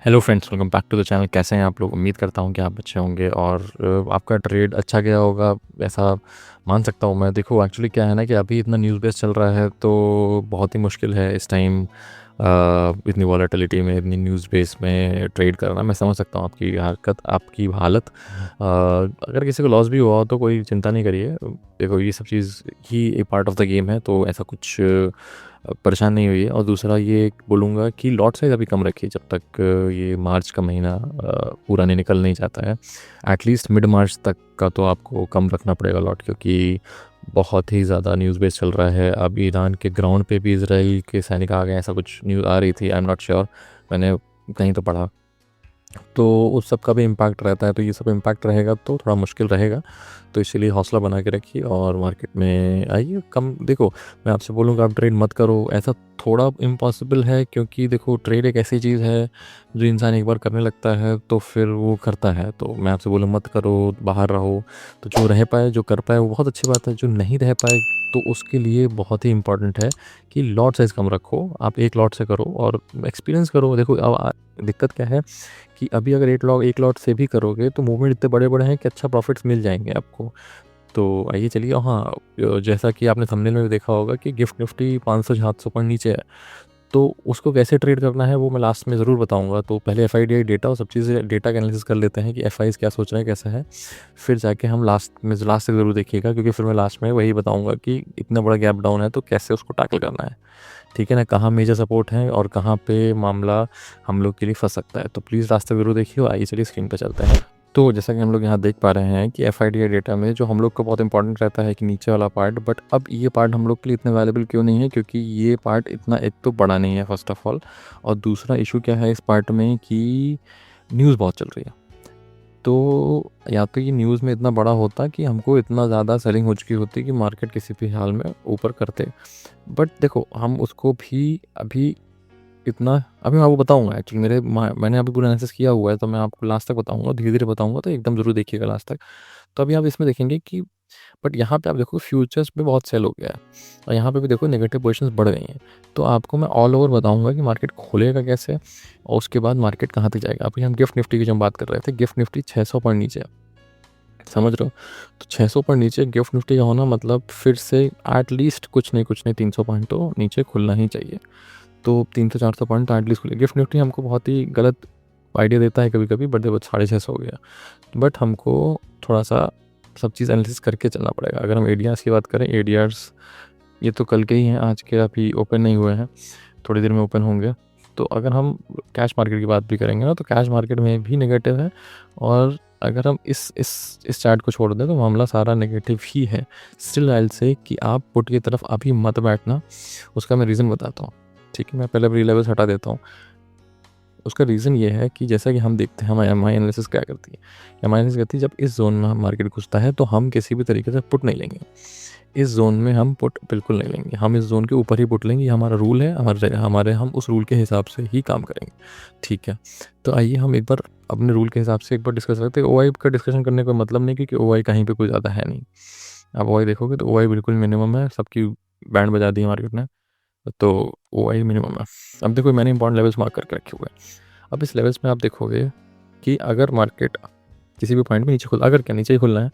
Hello friends, welcome back to the channel. कैसे हैं आप लोग? उम्मीद करता हूं कि आप अच्छे होंगे और आपका ट्रेड अच्छा गया होगा, ऐसा मान सकता हूं मैं। देखो, एक्चुअली क्या है ना कि अभी इतना न्यूज़ बेस चल रहा है तो बहुत ही मुश्किल है इस टाइम इतनी वॉलेटिलिटी में, इतनी न्यूज़ बेस में ट्रेड करना। मैं समझ सकता हूं आपकी हरकत, आपकी हालत। अगर किसी को लॉस भी हुआ हो तो कोई चिंता नहीं करिए। देखो, ये सब चीज़ ही एक पार्ट ऑफ द गेम है, तो ऐसा कुछ परेशान नहीं हुई है। और दूसरा ये बोलूँगा कि लॉट साइज़ अभी कम रखिए जब तक ये मार्च का महीना पूरा निकल नहीं जाता है। एटलीस्ट मिड मार्च तक का तो आपको कम रखना पड़ेगा लॉट, क्योंकि बहुत ही ज़्यादा न्यूज़ बेस चल रहा है। अब ईरान के ग्राउंड पे भी इसराइल के सैनिक आ गए, ऐसा कुछ न्यूज़ आ रही थी। आई एम नॉट श्योर, मैंने कहीं तो पढ़ा। तो उस सब का भी इम्पैक्ट रहता है, तो ये सब इम्पैक्ट रहेगा तो थोड़ा मुश्किल रहेगा। तो इसीलिए हौसला बना के रखिए और मार्केट में आइए। कम देखो, मैं आपसे बोलूँगा आप ट्रेड मत करो, ऐसा थोड़ा इम्पॉसिबल है, क्योंकि देखो ट्रेड एक ऐसी चीज़ है जो इंसान एक बार करने लगता है तो फिर वो करता है। तो मैं आपसे बोलूँ मत करो, बाहर रहो। तो जो रह पाए, जो कर पाए वो बहुत अच्छी बात है। जो नहीं रह पाए तो उसके लिए बहुत ही इंपॉर्टेंट है कि लॉट साइज़ कम रखो। आप एक लॉट से करो और एक्सपीरियंस करो। देखो अब दिक्कत क्या है कि अभी अगर एक लॉट से भी करोगे तो मूवमेंट इतने बड़े-बड़े हैं कि अच्छा प्रॉफ़िट्स मिल जाएँगे आपको। तो आइए चलिए, हाँ, जैसा कि आपने थंबनेल में भी देखा होगा कि गिफ्ट निफ्टी 500-700 पॉइंट नीचे है। तो उसको कैसे ट्रेड करना है वो मैं लास्ट में ज़रूर बताऊँगा। तो पहले एफआईडीआई डेटा और सब चीज़ें, डेटा का एनालिसिस कर लेते हैं कि एफआईज़ क्या सोच रहे हैं, कैसा है। फिर जाके हम लास्ट तक ज़रूर देखिएगा, क्योंकि फिर मैं लास्ट में वही बताऊँगा कि इतना बड़ा गैप डाउन है तो कैसे उसको टैकल करना है। ठीक है ना? कहाँ मेजर सपोर्ट है और कहाँ पे मामला हम लोग के लिए फँस सकता है। तो प्लीज़ रास्ता ज़रूर देखिए। और आइए चलिए स्क्रीन पे चलते हैं। तो जैसा कि हम लोग यहाँ देख पा रहे हैं कि एफआईडीआई डेटा में जो हम लोग को बहुत इंपॉर्टेंट रहता है कि नीचे वाला पार्ट, बट अब ये पार्ट हम लोग के लिए इतना वैल्यूएबल क्यों नहीं है? क्योंकि ये पार्ट इतना एक तो बड़ा नहीं है फर्स्ट ऑफ ऑल, और दूसरा इशू क्या है इस पार्ट में कि न्यूज़ बहुत चल रही है। तो या तो ये न्यूज़ में इतना बड़ा होता कि हमको इतना ज़्यादा सेलिंग हो चुकी होती कि मार्केट किसी भी हाल में ऊपर करते। बट देखो, हम उसको भी अभी इतना, अभी मैं आपको बताऊँगा। एक्चुअली मैंने अभी पूरा एनालिसिस किया हुआ है, तो मैं आपको लास्ट तक बताऊँगा, धीरे-धीरे बताऊँगा, तो एकदम ज़रूर देखिएगा लास्ट तक। तो अभी आप इसमें देखेंगे कि बट यहाँ पे आप देखो फ्यूचर्स पे बहुत सेल हो गया है और यहाँ पे भी देखो नेगेटिव पोजीशंस बढ़ गई हैं। तो आपको मैं ऑल ओवर बताऊँगा कि मार्केट खुलेगा कैसे और उसके बाद मार्केट कहाँ तक जाएगा। अभी हम गिफ्ट निफ्टी की जब बात कर रहे थे, गिफ्ट निफ्टी 600 पॉइंट नीचे है, समझ रहे हो? तो 600 पॉइंट नीचे गिफ्ट निफ्टी का होना मतलब फिर से एटलीस्ट कुछ नहीं 300 पॉइंट तो नीचे खुलना ही चाहिए। तो 300-400 पॉइंट तो एटलीस्ट खुले। गिफ्ट निफ्टी हमको बहुत ही गलत आइडिया देता है कभी-कभी, बट देखो 650 हो गया। बट हमको थोड़ा-सा सब चीज़ एनालिसिस करके चलना पड़ेगा। अगर हम एडीआर्स की बात करें, एडीआर्स ये तो कल के ही हैं, आज के अभी ओपन नहीं हुए हैं, थोड़ी देर में ओपन होंगे। तो अगर हम कैश मार्केट की बात भी करेंगे ना, तो कैश मार्केट में भी नेगेटिव है। और अगर हम इस चार्ट को छोड़ दें तो मामला सारा नेगेटिव ही है। स्टिल आई विल से कि आप पुट की तरफ अभी मत बैठना। उसका मैं रीज़न बताता हूँ। ठीक है, मैं पहले प्री लेवल्स हटा देता हूँ। उसका रीज़न ये है कि जैसा कि हम देखते हैं, हमारी एमआई एनालिसिस क्या करती है। एमआई एनालिसिस कहती है जब इस ज़ोन में मार्केट घुसता है तो हम किसी भी तरीके से पुट नहीं लेंगे। इस ज़ोन में हम पुट बिल्कुल नहीं लेंगे। हम इस ज़ोन के ऊपर ही पुट लेंगे। ये हमारा रूल है, हमारे हम उस रूल के हिसाब से ही काम करेंगे। ठीक है? तो आइए हम एक बार अपने रूल के हिसाब से एक बार डिस्कस करते हैं। ओआई का डिस्कशन करने का मतलब नहीं, क्योंकि ओआई कहीं पे कोई ज़्यादा है नहीं। आप ओआई देखोगे तो ओआई बिल्कुल मिनिमम है, सबकी बैंड बजा दी है मार्केट ने। तो ओआई मिनिमम है। अब देखो, मैंने इंपॉर्टेंट लेवल्स मार्क करके रखे हुए हैं। अब इस लेवल्स में आप देखोगे कि अगर मार्केट किसी भी पॉइंट में नीचे अगर क्या नीचे ही खुलना है,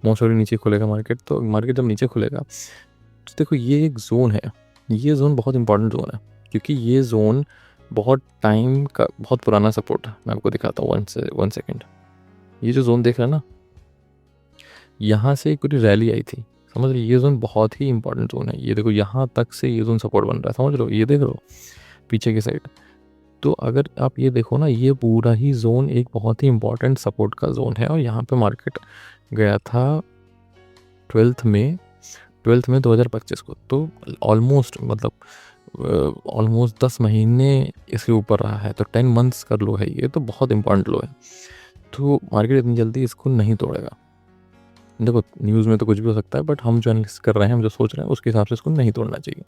मोस्ट ऑफ नीचे खुलेगा मार्केट। तो मार्केट जब नीचे खुलेगा तो देखो ये एक ज़ोन है। ये ज़ोन बहुत इंपॉर्टेंट ज़ोन है, क्योंकि ये ज़ोन बहुत टाइम का बहुत पुराना सपोर्ट है। मैं आपको दिखाता हूँ, वन सेकेंड। ये जो ज़ोन देख रहे हैं ना, यहाँ से एक पूरी रैली आई थी, समझ रहे? ये ज़ोन बहुत ही इंपॉर्टेंट ज़ोन है। ये देखो यहाँ तक से ये ज़ोन सपोर्ट बन रहा है, समझ रहे हो? ये देख रहे हो पीछे की साइड? तो अगर आप ये देखो ना, ये पूरा ही ज़ोन एक बहुत ही इम्पोर्टेंट सपोर्ट का ज़ोन है। और यहाँ पे मार्केट गया था 12 में 2025 को। तो ऑलमोस्ट मतलब ऑलमोस्ट 10 महीने इसके ऊपर रहा है। तो 10 मंथ्स का लो है ये, तो बहुत इंपॉर्टेंट लो है। तो मार्केट इतनी जल्दी इसको नहीं तोड़ेगा। देखो न्यूज़ में तो कुछ भी हो सकता है, बट हम जो एनालिसिस कर रहे हैं, हम जो सोच रहे हैं, उसके हिसाब से इसको नहीं तोड़ना चाहिए।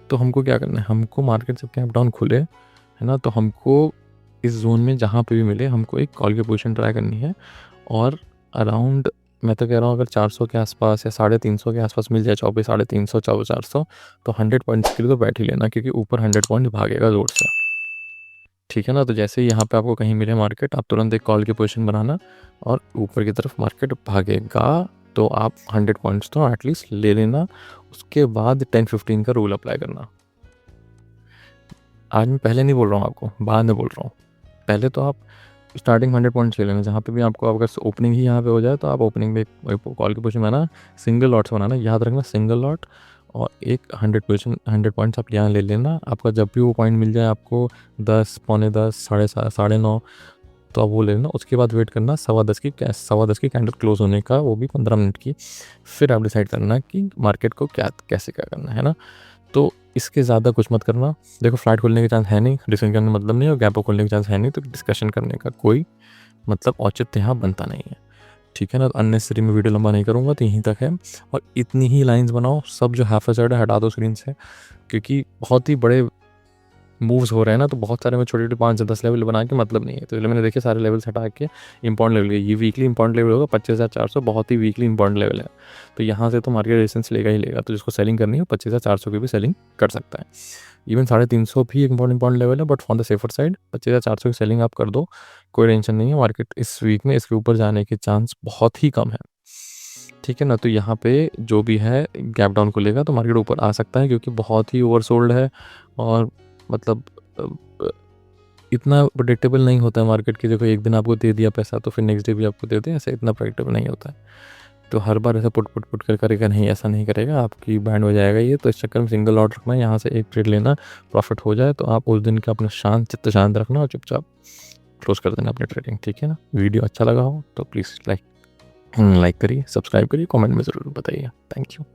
तो हमको क्या करना है, हमको मार्केट जब कैप डाउन खुले, है ना, तो हमको इस ज़ोन में जहाँ पे भी मिले हमको एक कॉल की पोजीशन ट्राई करनी है। और अराउंड, मैं तो कह रहा हूँ, अगर 400 के आसपास या 350 के आसपास मिल जाए, 24, 350, 400, तो 100 पॉइंट्स के लिए तो बैठ ही लेना, क्योंकि ऊपर 100 पॉइंट भागेगा ज़ोर से। ठीक है ना? तो जैसे ही यहाँ पे आपको कहीं मिले मार्केट, आप तुरंत एक कॉल की पोजीशन बनाना और ऊपर की तरफ मार्केट भागेगा तो आप 100 पॉइंट्स तो एटलीस्ट ले लेना। उसके बाद 10-15 का रूल अप्लाई करना। आज मैं पहले नहीं बोल रहा हूँ आपको, बाद में बोल रहा हूँ। पहले तो आप स्टार्टिंग 100 पॉइंट्स ले लेना, जहाँ पे भी आपको अगर ओपनिंग ही यहाँ पे हो जाए तो आप ओपनिंग में कॉल की पोजीशन बनाना, सिंगल लॉट्स बनाना, याद रखना सिंगल लॉट, और एक 100 पॉइंट्स आप यहाँ ले लेना। आपका जब भी वो पॉइंट मिल जाए आपको 10, पौने 10, 7:30, 9:30, तो आप वो ले लेना। उसके बाद वेट करना 10:15 की कैंडल क्लोज होने का, वो भी 15 मिनट की। फिर आप डिसाइड करना कि मार्केट को कैसे क्या करना है ना। तो इसके ज़्यादा कुछ मत करना। देखो फ्लैट खोलने के चांस है नहीं, डिसीजन करने का मतलब नहीं, और गैप खोलने के चांस है नहीं, तो डिस्कशन करने का कोई मतलब औचित्य यहाँ बनता नहीं है। ठीक है ना? तो अननेसेसरी मैं वीडियो लंबा नहीं करूँगा, तो यहीं तक है। और इतनी ही लाइंस बनाओ, सब जो हाफ साइड है हटा दो स्क्रीन से, क्योंकि बहुत ही बड़े मूव्स हो रहे हैं ना, तो बहुत सारे में छोटे छोटे 5 से 10 लेवल बना के मतलब नहीं है। तो इसलिए मैंने देखे सारे लेवल्स हटा के इंपॉर्टेंट लेवल, ये वीकली इंपॉर्टेंट लेवल होगा 25,400, बहुत ही वीकली इंपॉर्टेंट लेवल है। तो यहाँ से तो मार्केट रेजिस्टेंस लेगा ही लेगा, तो जिसको सेलिंग करनी है 25,400 की भी सेलिंग कर सकता है। इवन 350 भी एक इंपॉर्टेंट लेवल है, but on the safer side 25,400 की सेलिंग आप कर दो, कोई टेंशन नहीं है। मार्केट इस वीक में इसके ऊपर जाने के चांस बहुत ही कम है। ठीक है ना? तो यहाँ पे जो भी है गैप डाउन को लेगा तो मार्केट ऊपर आ सकता है, क्योंकि बहुत ही ओवरसोल्ड है। और मतलब इतना प्रेडिक्टेबल नहीं होता है मार्केट की। देखो एक दिन आपको दे दिया पैसा तो फिर नेक्स्ट डे भी आपको दे दे, ऐसा इतना प्रेडिक्टेबल नहीं होता है। तो हर बार ऐसा पुट कर करेगा नहीं, ऐसा नहीं करेगा, आपकी बैंड हो जाएगा ये। तो इस चक्कर में सिंगल लॉट रखना, यहाँ से एक ट्रेड लेना, प्रॉफिट हो जाए तो आप उस दिन का अपना चित्त शांत रखना और चुपचाप क्लोज कर देना अपनी ट्रेडिंग। ठीक है ना? वीडियो अच्छा लगा हो तो प्लीज़ लाइक करिए, सब्सक्राइब करिए, कमेंट में ज़रूर बताइए। Thank you.